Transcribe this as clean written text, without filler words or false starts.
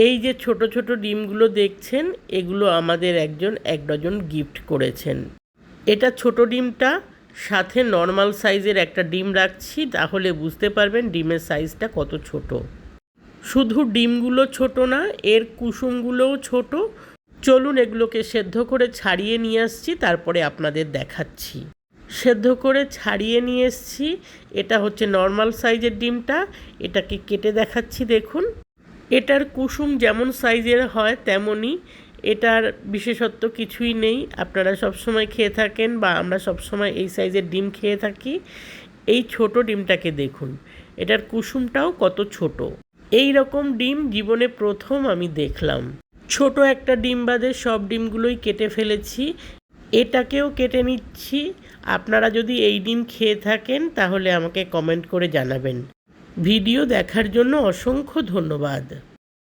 এই যে ছোট ছোট ডিমগুলো দেখছেন, এগুলো আমাদের একজন 1 ডজন গিফট করেছেন। এটা ছোট ডিমটা, সাথে নর্মাল সাইজের একটা ডিম রাখছি, তাহলে বুঝতে পারবেন ডিমের সাইজটা কত ছোট। শুধু ডিমগুলো ছোট না, এর কুসুমগুলোও ছোট। চলুন এগুলোকে সেদ্ধ করে ছাড়িয়ে নিয়ে আসছি, তারপরে আপনাদের দেখাচ্ছি। সেদ্ধ করে ছাড়িয়ে নিয়ে এসছি। এটা হচ্ছে নর্মাল সাইজের ডিমটা, এটাকে কেটে দেখাচ্ছি। দেখুন, এটার কুসুম যেমন সাইজের হয় তেমনই, এটার বিশেষত্ব কিছুই নেই। আপনারা সবসময় খেয়ে থাকেন বা আমরা সবসময় এই সাইজের ডিম খেয়ে থাকি। এই ছোট ডিমটাকে দেখুন, এটার কুসুমটাও কত ছোট। এই রকম ডিম জীবনে প্রথম আমি দেখলাম। ছোট একটা ডিম বাদে সব ডিমগুলোই কেটে ফেলেছি। এটাকেও কেটে নিচ্ছি। আপনারা যদি এই ডিম খেয়ে থাকেন তাহলে আমাকে কমেন্ট করে জানাবেন। ভিডিও দেখার জন্য অসংখ্য ধন্যবাদ।